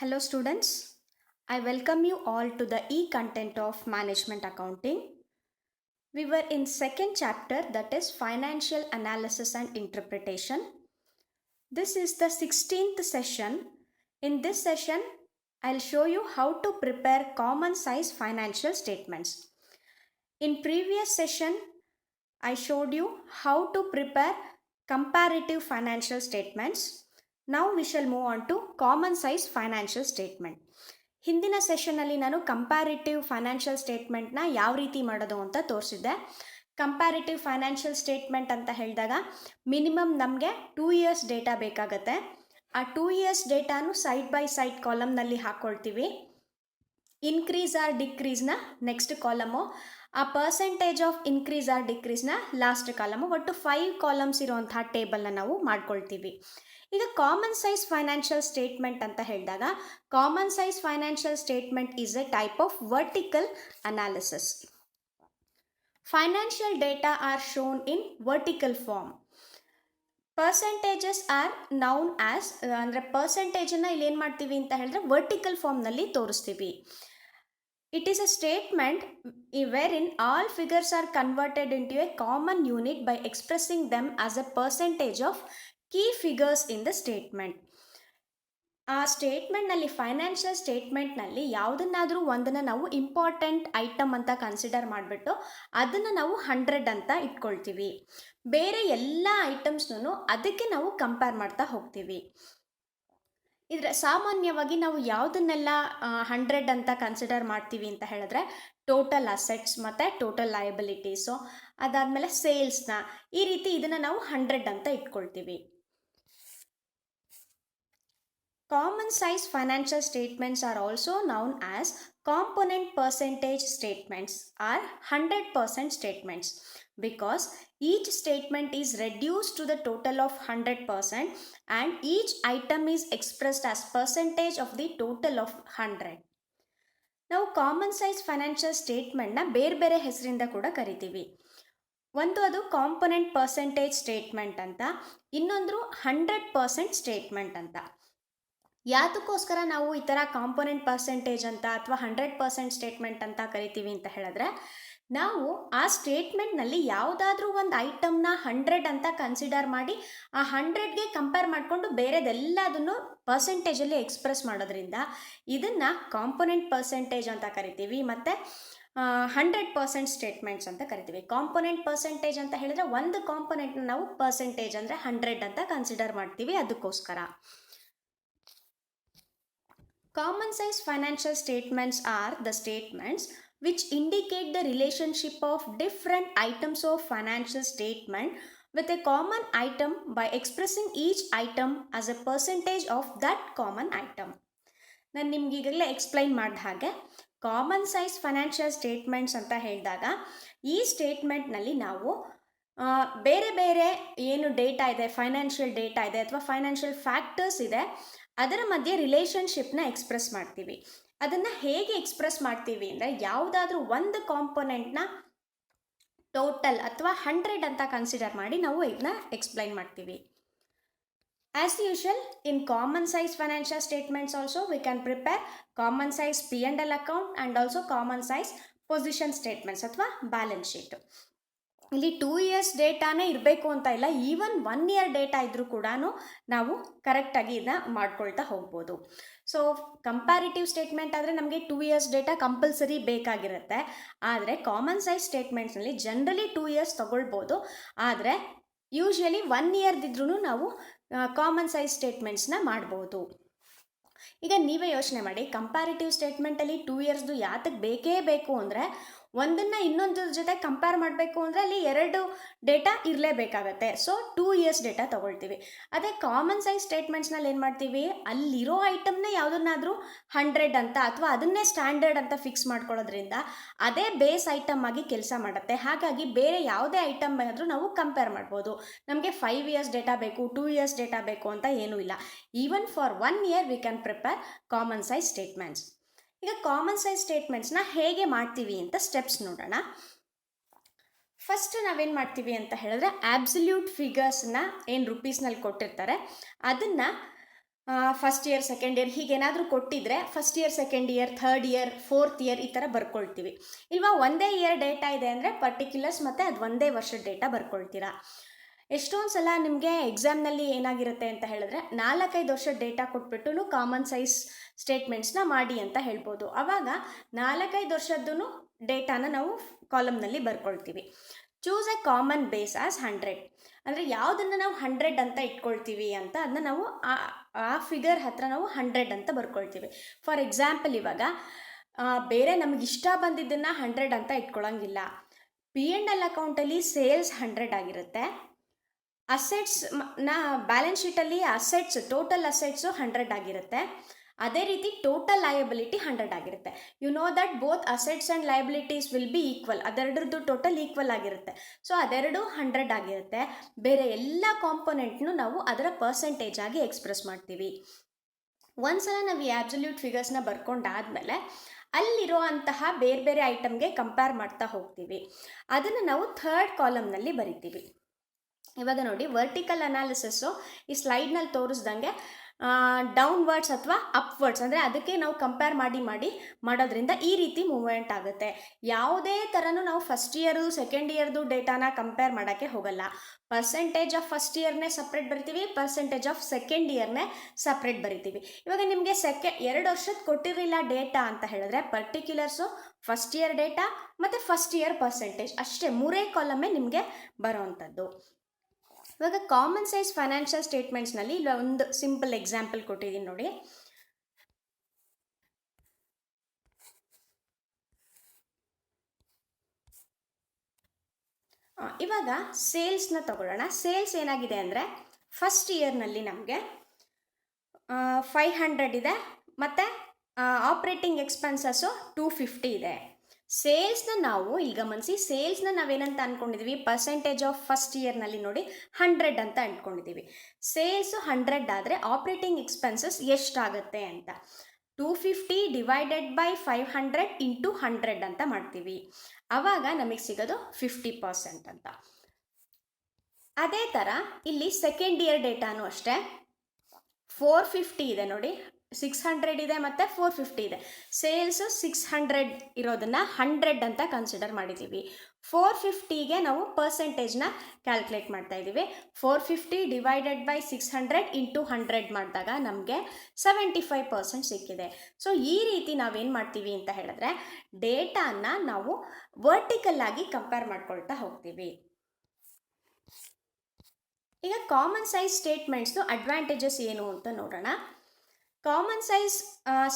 Hello students, I welcome you all to the e-content of Management Accounting. We were in second chapter, that is Financial Analysis and Interpretation. This is the 16th session. In this session, I'll show you how to prepare common size financial statements. In previous session, I showed you how to prepare comparative financial statements. Now we shall move on to common size financial statement. ಹಿಂದಿನ ಸೆಷನ್ನಲ್ಲಿ ನಾನು comparative financial ಸ್ಟೇಟ್ಮೆಂಟ್ನ ಯಾವ ರೀತಿ ಮಾಡೋದು ಅಂತ ತೋರಿಸಿದ್ದೆ. Comparative financial statement ಅಂತ ಹೇಳಿದಾಗ minimum ನಮಗೆ 2 years data ಬೇಕಾಗತ್ತೆ. ಆ 2 ಇಯರ್ಸ್ ಡೇಟಾನು ಸೈಡ್ ಬೈ ಸೈಡ್ ಕಾಲಮ್ನಲ್ಲಿ ಹಾಕ್ಕೊಳ್ತೀವಿ. ಇನ್ಕ್ರೀಸ್ ಆರ್ ಡಿಕ್ರೀಸ್ನ ನೆಕ್ಸ್ಟ್ ಕಾಲಮು, ಆ ಪರ್ಸೆಂಟೇಜ್ ಆಫ್ ಇನ್ಕ್ರೀಸ್ ಆರ್ ಡಿಕ್ರೀಸ್ನ ಲಾಸ್ಟ್ ಕಾಲಮು, ಒಟ್ಟು 5 ಕಾಲಮ್ಸ್ ಇರುವಂತಹ ಟೇಬಲ್ನ ನಾವು ಮಾಡ್ಕೊಳ್ತೀವಿ. ಈಗ ಕಾಮನ್ ಸೈಜ್ ಫೈನಾನ್ಷಿಯಲ್ ಸ್ಟೇಟ್ಮೆಂಟ್ ಅಂತ ಹೇಳಿದಾಗ common size financial statement is a type of vertical analysis. Financial data are shown in vertical form. Percentages are known as, ಅಂದರೆ ಪರ್ಸೆಂಟೇಜನ್ನು ಇಲ್ಲಿ ಏನು ಮಾಡ್ತೀವಿ ಅಂತ ಹೇಳಿದ್ರೆ ವರ್ಟಿಕಲ್ ಫಾರ್ಮ್ನಲ್ಲಿ ತೋರಿಸ್ತೀವಿ. It is a statement wherein all figures are converted into a common unit by expressing them as a percentage of key figures in the statement. ಆ ಸ್ಟೇಟ್ಮೆಂಟ್ನಲ್ಲಿ financial ಸ್ಟೇಟ್ಮೆಂಟ್ನಲ್ಲಿ ಯಾವುದನ್ನಾದರೂ ಒಂದನ್ನು ನಾವು ಇಂಪಾರ್ಟೆಂಟ್ ಐಟಮ್ ಅಂತ ಕನ್ಸಿಡರ್ ಮಾಡಿಬಿಟ್ಟು ಅದನ್ನು ನಾವು 100 ಅಂತ ಇಟ್ಕೊಳ್ತೀವಿ. ಬೇರೆ ಎಲ್ಲ ಐಟಮ್ಸ್ನೂ ಅದಕ್ಕೆ ನಾವು ಕಂಪೇರ್ ಮಾಡ್ತಾ ಹೋಗ್ತೀವಿ. ಇದ್ರೆ ಸಾಮಾನ್ಯವಾಗಿ ನಾವು ಯಾವುದನ್ನೆಲ್ಲ 100 ಅಂತ ಕನ್ಸಿಡರ್ ಮಾಡ್ತೀವಿ ಅಂತ ಹೇಳಿದ್ರೆ ಟೋಟಲ್ ಅಸೆಟ್ಸ್ ಮತ್ತು ಟೋಟಲ್ ಲಯಬಿಲಿಟೀಸು, ಅದಾದಮೇಲೆ ಸೇಲ್ಸ್ನ, ಈ ರೀತಿ ಇದನ್ನು ನಾವು 100 ಅಂತ ಇಟ್ಕೊಳ್ತೀವಿ. Common size financial statements are also known as component percentage statements or 100% statements, because each statement is reduced to the total of 100% and each item is expressed as percentage of the total of 100. ನಾವು common size financial ಸ್ಟೇಟ್ಮೆಂಟ್ನ ಬೇರೆ ಬೇರೆ ಹೆಸರಿಂದ ಕೂಡ ಕರಿತೀವಿ. ಒಂದು ಅದು component percentage statement ಅಂತ, ಇನ್ನೊಂದು 100% ಸ್ಟೇಟ್ಮೆಂಟ್ ಅಂತ. ಯಾತಕ್ಕೋಸ್ಕರ ನಾವು ಈ ಥರ ಕಾಂಪೊನೆಂಟ್ ಪರ್ಸೆಂಟೇಜ್ ಅಂತ ಅಥವಾ 100% ಸ್ಟೇಟ್ಮೆಂಟ್ ಅಂತ ಕರಿತೀವಿ ಅಂತ ಹೇಳಿದ್ರೆ, ನಾವು ಆ ಸ್ಟೇಟ್ಮೆಂಟ್ನಲ್ಲಿ ಯಾವುದಾದ್ರೂ ಒಂದು ಐಟಮ್ನ 100 ಅಂತ ಕನ್ಸಿಡರ್ ಮಾಡಿ ಆ 100ಗೆ ಕಂಪೇರ್ ಮಾಡಿಕೊಂಡು ಬೇರೆದೆಲ್ಲದನ್ನು ಪರ್ಸೆಂಟೇಜಲ್ಲಿ ಎಕ್ಸ್ಪ್ರೆಸ್ ಮಾಡೋದ್ರಿಂದ ಇದನ್ನು ಕಾಂಪೊನೆಂಟ್ ಪರ್ಸೆಂಟೇಜ್ ಅಂತ ಕರಿತೀವಿ, ಮತ್ತು 100% ಸ್ಟೇಟ್ಮೆಂಟ್ಸ್ ಅಂತ ಕರಿತೀವಿ. ಕಾಂಪೊನೆಂಟ್ ಪರ್ಸೆಂಟೇಜ್ ಅಂತ ಹೇಳಿದ್ರೆ ಒಂದು ಕಾಂಪೊನೆಂಟ್ನ ನಾವು ಪರ್ಸೆಂಟೇಜ್ ಅಂದರೆ 100 ಅಂತ ಕನ್ಸಿಡರ್ ಮಾಡ್ತೀವಿ, ಅದಕ್ಕೋಸ್ಕರ. Common size financial statements are the statements which indicate the relationship of different items of financial statement with a common item by expressing each item as a percentage of that common item. ನಾನು ನಿಮ್ಗೆ ಈಗಲೇ explain ಮಾಡಿದ ಹಾಗೆ common size financial statements ಅಂತ ಹೇಳಿದಾಗ ಈ ಸ್ಟೇಟ್ಮೆಂಟ್ನಲ್ಲಿ ನಾವು ಬೇರೆ ಬೇರೆ ಏನು ಡೇಟಾ ಇದೆ, ಫೈನಾನ್ಷಿಯಲ್ ಡೇಟಾ ಇದೆ ಅಥವಾ ಫೈನಾನ್ಷಿಯಲ್ ಫ್ಯಾಕ್ಟರ್ಸ್ ಇದೆ, ಅದರ ಮಧ್ಯೆ ರಿಲೇಷನ್ಶಿಪ್ನ ಎಕ್ಸ್ಪ್ರೆಸ್ ಮಾಡ್ತೀವಿ. ಅದನ್ನು ಹೇಗೆ ಎಕ್ಸ್ಪ್ರೆಸ್ ಮಾಡ್ತೀವಿ ಅಂದರೆ ಯಾವುದಾದ್ರೂ ಒಂದು ಕಾಂಪೊನೆಂಟ್ನ ಟೋಟಲ್ ಅಥವಾ 100 ಅಂತ ಕನ್ಸಿಡರ್ ಮಾಡಿ ನಾವು ಇದನ್ನ ಎಕ್ಸ್ಪ್ಲೈನ್ ಮಾಡ್ತೀವಿ. As usual in common size financial statements also we can prepare common size P&L account and also common size position statements ಅಥವಾ ಬ್ಯಾಲೆನ್ಸ್ ಶೀಟ್. ಇಲ್ಲಿ 2 ಇಯರ್ಸ್ ಡೇಟಾನೇ ಇರಬೇಕು ಅಂತ ಇಲ್ಲ, ಈವನ್ 1 ಇಯರ್ ಡೇಟಾ ಇದ್ದರೂ ಕೂಡ ನಾವು ಕರೆಕ್ಟಾಗಿ ಇದನ್ನ ಮಾಡ್ಕೊಳ್ತಾ ಹೋಗ್ಬೋದು. ಸೊ ಕಂಪ್ಯಾರಿಟಿವ್ ಸ್ಟೇಟ್ಮೆಂಟ್ ಆದರೆ ನಮಗೆ 2 ಇಯರ್ಸ್ ಡೇಟಾ ಕಂಪಲ್ಸರಿ ಬೇಕಾಗಿರುತ್ತೆ. ಆದರೆ ಕಾಮನ್ ಸೈಜ್ ಸ್ಟೇಟ್ಮೆಂಟ್ಸ್ನಲ್ಲಿ ಜನರಲಿ 2 ಇಯರ್ಸ್ ತೊಗೊಳ್ಬೋದು, ಆದರೆ ಯೂಶ್ವಲಿ 1 ಇಯರ್ದಿದ್ರೂ ನಾವು ಕಾಮನ್ ಸೈಜ್ ಸ್ಟೇಟ್ಮೆಂಟ್ಸ್ನ ಮಾಡ್ಬೋದು. ಈಗ ನೀವೇ ಯೋಚನೆ ಮಾಡಿ, ಕಂಪ್ಯಾರಿಟಿವ್ ಸ್ಟೇಟ್ಮೆಂಟಲ್ಲಿ 2 ಇಯರ್ಸ್ದು ಯಾತಕ್ಕೆ ಬೇಕೇ ಬೇಕು ಅಂದರೆ ಒಂದನ್ನು ಇನ್ನೊಂದ್ರ ಜೊತೆ ಕಂಪೇರ್ ಮಾಡಬೇಕು ಅಂದರೆ ಅಲ್ಲಿ 2 ಡೇಟಾ ಇರಲೇಬೇಕಾಗತ್ತೆ. ಸೊ 2 ಇಯರ್ಸ್ ಡೇಟಾ ತೊಗೊಳ್ತೀವಿ. ಅದೇ ಕಾಮನ್ ಸೈಜ್ ಸ್ಟೇಟ್ಮೆಂಟ್ಸ್ನಲ್ಲಿ ಏನು ಮಾಡ್ತೀವಿ, ಅಲ್ಲಿರೋ ಐಟಮ್ನ ಯಾವುದನ್ನಾದರೂ 100 ಅಂತ ಅಥವಾ ಅದನ್ನೇ ಸ್ಟ್ಯಾಂಡರ್ಡ್ ಅಂತ ಫಿಕ್ಸ್ ಮಾಡ್ಕೊಳ್ಳೋದ್ರಿಂದ ಅದೇ ಬೇಸ್ ಐಟಮ್ ಆಗಿ ಕೆಲಸ ಮಾಡುತ್ತೆ. ಹಾಗಾಗಿ ಬೇರೆ ಯಾವುದೇ ಐಟಮ್ ಆದರೂ ನಾವು ಕಂಪೇರ್ ಮಾಡ್ಬೋದು. ನಮಗೆ 5 ಇಯರ್ಸ್ ಡೇಟಾ ಬೇಕು, 2 ಇಯರ್ಸ್ ಡೇಟಾ ಬೇಕು ಅಂತ ಏನೂ ಇಲ್ಲ. Even for 1 year we can prepare common size statements. ಈಗ ಕಾಮನ್ ಸೈಜ್ ಸ್ಟೇಟ್ಮೆಂಟ್ಸ್ನ ಹೇಗೆ ಮಾಡ್ತೀವಿ ಅಂತ ಸ್ಟೆಪ್ಸ್ ನೋಡೋಣ. ಫಸ್ಟ್ ನಾವೇನು ಮಾಡ್ತೀವಿ ಅಂತ ಹೇಳಿದ್ರೆ ಆಬ್ಸಲ್ಯೂಟ್ ಫಿಗರ್ಸ್ನ ಏನು ರುಪೀಸ್ನಲ್ಲಿ ಕೊಟ್ಟಿರ್ತಾರೆ ಅದನ್ನು ಫಸ್ಟ್ ಇಯರ್ ಸೆಕೆಂಡ್ ಇಯರ್ ಹೀಗೇನಾದರೂ ಕೊಟ್ಟಿದ್ರೆ first year second year third year fourth year ಈ ಥರ ಬರ್ಕೊಳ್ತೀವಿ. ಇಲ್ವಾ ಒಂದೇ ಇಯರ್ ಡೇಟಾ ಇದೆ ಅಂದರೆ ಪರ್ಟಿಕ್ಯುಲರ್ಸ್ ಮತ್ತು ಅದು ಒಂದೇ ವರ್ಷದ ಡೇಟಾ ಬರ್ಕೊಳ್ತೀರಾ. ಎಷ್ಟೊಂದು ಸಲ ನಿಮಗೆ ಎಕ್ಸಾಮ್ನಲ್ಲಿ ಏನಾಗಿರುತ್ತೆ ಅಂತ ಹೇಳಿದ್ರೆ 4-5 ವರ್ಷದ ಡೇಟಾ ಕೊಟ್ಬಿಟ್ಟು ಕಾಮನ್ ಸೈಜ್ ಸ್ಟೇಟ್ಮೆಂಟ್ಸ್ನ ಮಾಡಿ ಅಂತ ಹೇಳ್ಬೋದು. ಆವಾಗ 4-5 ವರ್ಷದ್ದು ಡೇಟಾನ ನಾವು ಕಾಲಮ್ನಲ್ಲಿ ಬರ್ಕೊಳ್ತೀವಿ. Choose a common base as 100. ಅಂದರೆ ಯಾವುದನ್ನು ನಾವು 100 ಅಂತ ಇಟ್ಕೊಳ್ತೀವಿ ಅಂತ ಅದನ್ನ ನಾವು ಆ ಫಿಗರ್ ಹತ್ರ ನಾವು 100 ಅಂತ ಬರ್ಕೊಳ್ತೀವಿ. ಫಾರ್ ಎಕ್ಸಾಂಪಲ್ ಇವಾಗ ಬೇರೆ ನಮಗೆ ಇಷ್ಟ ಬಂದಿದ್ದನ್ನು 100 ಅಂತ ಇಟ್ಕೊಳ್ಳೋಂಗಿಲ್ಲ. P&L ಅಕೌಂಟಲ್ಲಿ ಸೇಲ್ಸ್ 100 ಆಗಿರುತ್ತೆ. ಅಸೆಟ್ಸ್ ಬ್ಯಾಲೆನ್ಸ್ ಶೀಟಲ್ಲಿ ಟೋಟಲ್ ಅಸೆಟ್ಸು 100 ಆಗಿರುತ್ತೆ. ಅದೇ ರೀತಿ ಟೋಟಲ್ ಲಯಬಿಲಿಟಿ 100 ಆಗಿರುತ್ತೆ. You know that both assets and liabilities will be equal. ಅದೆರಡರದ್ದು ಟೋಟಲ್ ಈಕ್ವಲ್ ಆಗಿರುತ್ತೆ. ಸೊ ಅದೆರಡು 100 ಆಗಿರುತ್ತೆ. ಬೇರೆ ಎಲ್ಲ ಕಾಂಪೊನೆಂಟ್ನು ನಾವು ಅದರ ಪರ್ಸೆಂಟೇಜ್ ಆಗಿ ಎಕ್ಸ್ಪ್ರೆಸ್ ಮಾಡ್ತೀವಿ. ಒಂದ್ಸಲ ನಾವು ಈ ಆಬ್ಸಲ್ಯೂಟ್ ಫಿಗರ್ಸ್ನ ಬರ್ಕೊಂಡಾದ್ಮೇಲೆ ಅಲ್ಲಿರೋ ಅಂತಹ ಬೇರೆ ಬೇರೆ ಐಟಮ್ಗೆ ಕಂಪೇರ್ ಮಾಡ್ತಾ ಹೋಗ್ತೀವಿ. ಅದನ್ನು ನಾವು ಥರ್ಡ್ ಕಾಲಮ್ನಲ್ಲಿ ಬರಿತೀವಿ. ಇವಾಗ ನೋಡಿ, ವರ್ಟಿಕಲ್ ಅನಾಲಿಸಿಸ್ಸು ಈ ಸ್ಲೈಡ್ನಲ್ಲಿ ತೋರಿಸ್ದಂಗೆ ಡೌನ್ವರ್ಡ್ಸ್ ಅಥವಾ ಅಪ್ವರ್ಡ್ಸ್, ಅಂದರೆ ಅದಕ್ಕೆ ನಾವು ಕಂಪೇರ್ ಮಾಡೋದ್ರಿಂದ ಈ ರೀತಿ ಮೂವ್ಮೆಂಟ್ ಆಗುತ್ತೆ. ಯಾವುದೇ ಥರನೂ ನಾವು ಫಸ್ಟ್ ಇಯರ್ದು ಸೆಕೆಂಡ್ ಇಯರ್ದು ಡೇಟಾನ ಕಂಪೇರ್ ಮಾಡೋಕ್ಕೆ ಹೋಗಲ್ಲ. ಪರ್ಸೆಂಟೇಜ್ ಆಫ್ ಫಸ್ಟ್ ಇಯರ್ನೇ ಸಪ್ರೇಟ್ ಬರಿತೀವಿ, ಪರ್ಸೆಂಟೇಜ್ ಆಫ್ ಸೆಕೆಂಡ್ ಇಯರ್ನೇ ಸಪ್ರೇಟ್ ಬರಿತೀವಿ. ಇವಾಗ ನಿಮಗೆ 2 ವರ್ಷದ ಕೊಟ್ಟಿರಲಿಲ್ಲ ಡೇಟಾ ಅಂತ ಹೇಳಿದ್ರೆ ಪರ್ಟಿಕ್ಯುಲರ್ಸು ಫಸ್ಟ್ ಇಯರ್ ಡೇಟಾ ಮತ್ತು ಫಸ್ಟ್ ಇಯರ್ ಪರ್ಸೆಂಟೇಜ್ ಅಷ್ಟೇ 3 ಕಾಲಮೇ ನಿಮಗೆ ಬರೋವಂಥದ್ದು. ಇವಾಗ ಕಾಮನ್ ಸೈಜ್ ಫೈನಾನ್ಷಿಯಲ್ ಸ್ಟೇಟ್ಮೆಂಟ್ಸ್ನಲ್ಲಿ ಇಲ್ಲ ಒಂದು ಸಿಂಪಲ್ ಎಕ್ಸಾಂಪಲ್ ಕೊಟ್ಟಿದ್ದೀನಿ ನೋಡಿ. ಇವಾಗ ಸೇಲ್ಸ್ನ ತಗೊಳ್ಳೋಣ. ಸೇಲ್ಸ್ ಏನಾಗಿದೆ ಅಂದರೆ ಫಸ್ಟ್ ಇಯರ್ನಲ್ಲಿ ನಮಗೆ 500 ಇದೆ ಮತ್ತು ಆಪ್ರೇಟಿಂಗ್ ಎಕ್ಸ್ಪೆನ್ಸಸ್ಸು 250 ಇದೆ. ಸೇಲ್ಸ್ನ ನಾವು ಇಲ್ಲಿ ಗಮನಿಸಿ, ಸೇಲ್ಸ್ನ ನಾವೇನಂತ ಅಂದ್ಕೊಂಡಿದ್ದೀವಿ, ಪರ್ಸೆಂಟೇಜ್ ಆಫ್ ಫಸ್ಟ್ ಇಯರ್ನಲ್ಲಿ ನೋಡಿ 100 ಅಂತ ಅಂದ್ಕೊಂಡಿದ್ದೀವಿ. ಸೇಲ್ಸು 100 ಆದರೆ ಆಪ್ರೇಟಿಂಗ್ ಎಕ್ಸ್ಪೆನ್ಸಸ್ ಎಷ್ಟಾಗುತ್ತೆ ಅಂತ 250 ಡಿವೈಡೆಡ್ ಬೈ 500 ಇಂಟು 100 ಅಂತ ಮಾಡ್ತೀವಿ. ಆವಾಗ ನಮಗೆ ಸಿಗೋದು 50% ಅಂತ. ಅದೇ ಥರ ಇಲ್ಲಿ ಸೆಕೆಂಡ್ ಇಯರ್ ಡೇಟಾನು ಅಷ್ಟೇ 450 ಇದೆ ನೋಡಿ, 600 ಇದೆ ಮತ್ತು 450 ಇದೆ. ಸೇಲ್ಸು 600 ಇರೋದನ್ನು 100 ಅಂತ ಕನ್ಸಿಡರ್ ಮಾಡಿದ್ದೀವಿ. 450ಗೆ ನಾವು ಪರ್ಸೆಂಟೇಜ್ನ ಕ್ಯಾಲ್ಕುಲೇಟ್ ಮಾಡ್ತಾ ಇದ್ದೀವಿ. 450 ಡಿವೈಡೆಡ್ ಬೈ 600 ಇಂಟು 100 ಮಾಡಿದಾಗ ನಮಗೆ 75% ಸಿಕ್ಕಿದೆ. ಸೊ ಈ ರೀತಿ ನಾವೇನು ಮಾಡ್ತೀವಿ ಅಂತ ಹೇಳಿದ್ರೆ ಡೇಟಾನ ನಾವು ವರ್ಟಿಕಲ್ ಆಗಿ ಕಂಪೇರ್ ಮಾಡ್ಕೊಳ್ತಾ ಹೋಗ್ತೀವಿ. ಈಗ ಕಾಮನ್ ಸೈಜ್ ಸ್ಟೇಟ್ಮೆಂಟ್ಸ್ದು ಅಡ್ವಾಂಟೇಜಸ್ ಏನು ಅಂತ ನೋಡೋಣ. Common size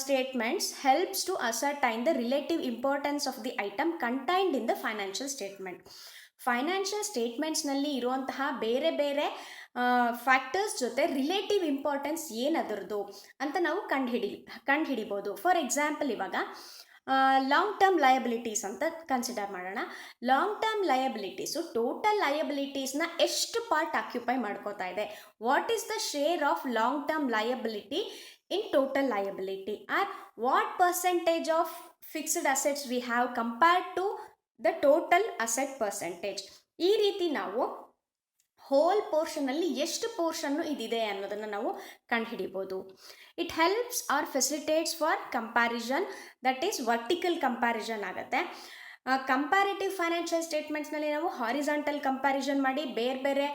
statements helps to ascertain the relative importance of the item contained in the financial statement. Financial ಸ್ಟೇಟ್ಮೆಂಟ್ಸ್ನಲ್ಲಿ ಇರುವಂತಹ ಬೇರೆ ಬೇರೆ ಫ್ಯಾಕ್ಟರ್ಸ್ ಜೊತೆ ರಿಲೇಟಿವ್ ಇಂಪಾರ್ಟೆನ್ಸ್ ಏನದರದು ಅಂತ ನಾವು ಕಂಡುಹಿಡಿಬೋದು. ಫಾರ್ ಎಕ್ಸಾಂಪಲ್ ಇವಾಗ ಲಾಂಗ್ ಟರ್ಮ್ ಲಯಬಿಲಿಟೀಸ್ ಅಂತ ಕನ್ಸಿಡರ್ ಮಾಡೋಣ. ಲಾಂಗ್ ಟರ್ಮ್ ಲಯಬಿಲಿಟೀಸು ಟೋಟಲ್ ಲಯಬಿಲಿಟೀಸ್ನ ಎಷ್ಟು ಪಾರ್ಟ್ ಆಕ್ಯುಪೈ ಮಾಡ್ಕೋತಾ ಇದೆ, what is the share of long term liability in total liability, or what percentage of fixed assets we have compared to the total asset percentage. ಈ ರೀತಿ ನಾವು hole ಪೋರ್ಷನಲ್ಲಿ ಎಷ್ಟು ಪೋರ್ಷನ್ನು ಇದಿದೆ ಅನ್ನೋದನ್ನು ನಾವು ಕಂಡುಹಿಡಿಬೋದು. It helps or facilitates for comparison, that is vertical comparison ಆಗುತ್ತೆ. Comparative financial ಸ್ಟೇಟ್ಮೆಂಟ್ಸ್ನಲ್ಲಿ ನಾವು ಹಾರಿಜಾಂಟಲ್ ಕಂಪ್ಯಾರಿಸನ್ ಮಾಡಿ ಬೇರೆ ಬೇರೆ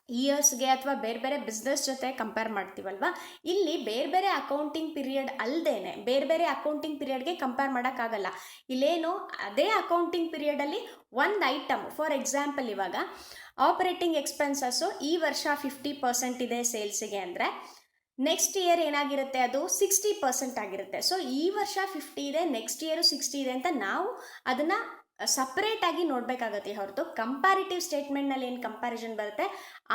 ಇಯರ್ಸ್ಗೆ ಅಥವಾ ಬೇರೆ ಬೇರೆ ಬಿಸ್ನೆಸ್ ಜೊತೆ ಕಂಪೇರ್ ಮಾಡ್ತೀವಲ್ವ, ಇಲ್ಲಿ ಬೇರೆ ಬೇರೆ ಅಕೌಂಟಿಂಗ್ ಪೀರಿಯಡ್ ಅಲ್ಲದೇನೆ ಬೇರೆ ಬೇರೆ ಅಕೌಂಟಿಂಗ್ ಪೀರಿಯಡ್ಗೆ ಕಂಪೇರ್ ಮಾಡೋಕ್ಕಾಗಲ್ಲ. ಇಲ್ಲೇನು ಅದೇ ಅಕೌಂಟಿಂಗ್ ಪೀರಿಯಡಲ್ಲಿ ಒಂದು ಐಟಮ್, ಫಾರ್ ಎಕ್ಸಾಂಪಲ್ ಇವಾಗ ಆಪರೇಟಿಂಗ್ ಎಕ್ಸ್ಪೆನ್ಸಸ್ಸು ಈ ವರ್ಷ 50% ಇದೆ ಸೇಲ್ಸಿಗೆ ಅಂದರೆ ನೆಕ್ಸ್ಟ್ ಇಯರ್ ಏನಾಗಿರುತ್ತೆ, ಅದು 60% ಆಗಿರುತ್ತೆ. ಸೊ ಈ ವರ್ಷ 50 ಇದೆ, ನೆಕ್ಸ್ಟ್ ಇಯರು 60 ಇದೆ ಅಂತ ನಾವು ಅದನ್ನು ಸಪ್ರೇಟಾಗಿ ನೋಡಬೇಕಾಗತ್ತೆ ಹೊರತು ಕಂಪ್ಯಾರಿಟಿವ್ ಸ್ಟೇಟ್ಮೆಂಟ್ನಲ್ಲಿ ಏನು ಕಂಪ್ಯಾರಿಸನ್ ಬರುತ್ತೆ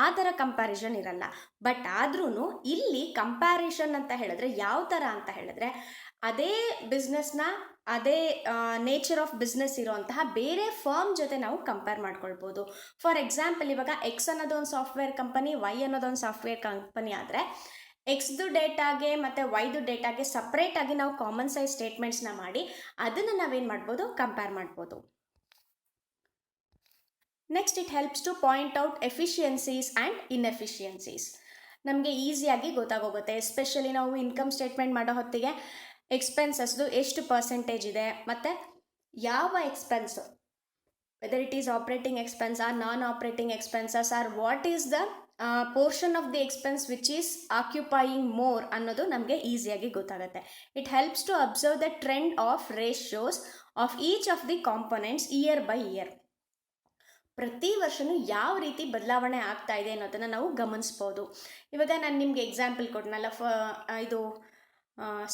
ಆ ಥರ ಕಂಪ್ಯಾರಿಸನ್ ಇರಲ್ಲ. ಬಟ್ ಆದ್ರೂ ಇಲ್ಲಿ ಕಂಪ್ಯಾರಿಸನ್ ಅಂತ ಹೇಳಿದ್ರೆ ಯಾವ ಥರ ಅಂತ ಹೇಳಿದ್ರೆ ಅದೇ ಬಿಸ್ನೆಸ್ನ ಅದೇ ನೇಚರ್ ಆಫ್ ಬಿಸ್ನೆಸ್ ಇರೋಂತಹ ಬೇರೆ ಫರ್ಮ್ ಜೊತೆ ನಾವು ಕಂಪೇರ್ ಮಾಡ್ಕೊಳ್ಬೋದು. ಫಾರ್ ಎಕ್ಸಾಂಪಲ್ ಇವಾಗ ಎಕ್ಸ್ ಅನ್ನೋದೊಂದು ಸಾಫ್ಟ್ವೇರ್ ಕಂಪನಿ, ವೈ ಅನ್ನೋದೊಂದು ಸಾಫ್ಟ್ವೇರ್ ಕಂಪನಿ ಆದರೆ ಎಕ್ಸ್ದು ಡೇಟಾಗೆ ಮತ್ತು ವೈದು ಡೇಟಾಗೆ ಸಪ್ರೇಟಾಗಿ ನಾವು ಕಾಮನ್ ಸೈಜ್ ಸ್ಟೇಟ್ಮೆಂಟ್ಸ್ನ ಮಾಡಿ ಅದನ್ನು ನಾವೇನು ಮಾಡ್ಬೋದು, ಕಂಪೇರ್ ಮಾಡ್ಬೋದು. Next, it helps to point out efficiencies and inefficiencies. ನಮಗೆ ಈಸಿಯಾಗಿ ಗೊತ್ತಾಗೋಗುತ್ತೆ. ಎಸ್ಪೆಷಲಿ ನಾವು ಇನ್ಕಮ್ ಸ್ಟೇಟ್ಮೆಂಟ್ ಮಾಡೋ ಹೊತ್ತಿಗೆ ಎಕ್ಸ್ಪೆನ್ಸಸ್ದು ಎಷ್ಟು ಪರ್ಸೆಂಟೇಜ್ ಇದೆ ಮತ್ತು ಯಾವ expense, whether it is operating expense or non operating expenses or what is the portion of the expense which is occupying more ಅನ್ನೋದು ನಮಗೆ ಈಸಿಯಾಗಿ ಗೊತ್ತಾಗುತ್ತೆ. It helps to observe the trend of ratios of each of the components year by year. ಪ್ರತಿ ವರ್ಷವೂ ಯಾವ ರೀತಿ ಬದಲಾವಣೆ ಆಗ್ತಾ ಇದೆ ಅನ್ನೋದನ್ನು ನಾವು ಗಮನಿಸ್ಬೋದು. ಇವಾಗ ನಾನು ನಿಮಗೆ ಎಕ್ಸಾಂಪಲ್ ಕೊಟ್ಟನಲ್ಲ, ಇದು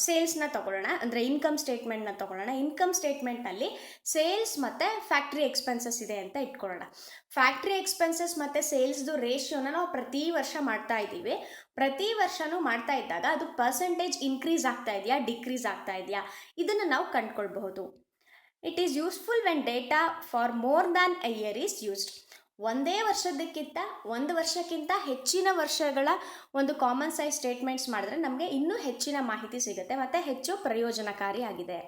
ಸೇಲ್ಸ್ನ ತಗೊಳ್ಳೋಣ, ಅಂದರೆ ಇನ್ಕಮ್ ಸ್ಟೇಟ್ಮೆಂಟ್ನ ತಗೊಳ್ಳೋಣ. ಇನ್ಕಮ್ ಸ್ಟೇಟ್ಮೆಂಟ್ನಲ್ಲಿ ಸೇಲ್ಸ್ ಮತ್ತು ಫ್ಯಾಕ್ಟ್ರಿ ಎಕ್ಸ್ಪೆನ್ಸಸ್ ಇದೆ ಅಂತ ಇಟ್ಕೊಳ್ಳೋಣ. ಫ್ಯಾಕ್ಟ್ರಿ ಎಕ್ಸ್ಪೆನ್ಸಸ್ ಮತ್ತು ಸೇಲ್ಸ್ದು ರೇಷಿಯೋನ ನಾವು ಪ್ರತಿ ವರ್ಷ ಮಾಡ್ತಾ ಇದ್ದೀವಿ. ಪ್ರತಿ ವರ್ಷವೂ ಮಾಡ್ತಾ ಇದ್ದಾಗ ಅದು ಪರ್ಸೆಂಟೇಜ್ ಇನ್ಕ್ರೀಸ್ ಆಗ್ತಾ ಇದೆಯಾ, ಡಿಕ್ರೀಸ್ ಆಗ್ತಾ ಇದೆಯಾ, ಇದನ್ನು ನಾವು ಕಂಡುಕೊಳ್ಬಹುದು. It is useful when data for more than a year is used. ಒಂದು ವರ್ಷಕ್ಕಿಂತ ಹೆಚ್ಚಿನ ವರ್ಷಗಳ ಒಂದು ಕಾಮನ್ ಸೈಜ್ ಸ್ಟೇಟ್ಮೆಂಟ್ಸ್ ಮಾಡಿದ್ರೆ ನಮಗೆ ಇನ್ನೂ ಹೆಚ್ಚಿನ ಮಾಹಿತಿ ಸಿಗುತ್ತೆ ಮತ್ತು ಹೆಚ್ಚು ಪ್ರಯೋಜನಕಾರಿಯಾಗಿದೆ.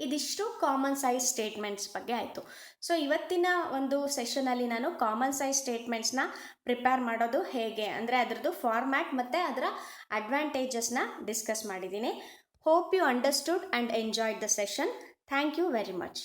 ಇದಿಷ್ಟು ಕಾಮನ್ ಸೈಜ್ ಸ್ಟೇಟ್ಮೆಂಟ್ಸ್ ಬಗ್ಗೆ ಆಯಿತು. ಸೊ ಇವತ್ತಿನ ಒಂದು ಸೆಷನಲ್ಲಿ ನಾನು ಕಾಮನ್ ಸೈಜ್ ಸ್ಟೇಟ್ಮೆಂಟ್ಸ್ನ ಪ್ರಿಪೇರ್ ಮಾಡೋದು ಹೇಗೆ, ಅಂದರೆ ಅದರದ್ದು ಫಾರ್ಮ್ಯಾಟ್ ಮತ್ತು ಅದರ ಅಡ್ವಾಂಟೇಜಸ್ನ ಡಿಸ್ಕಸ್ ಮಾಡಿದ್ದೀನಿ. Hope you understood and enjoyed the session. Thank you very much.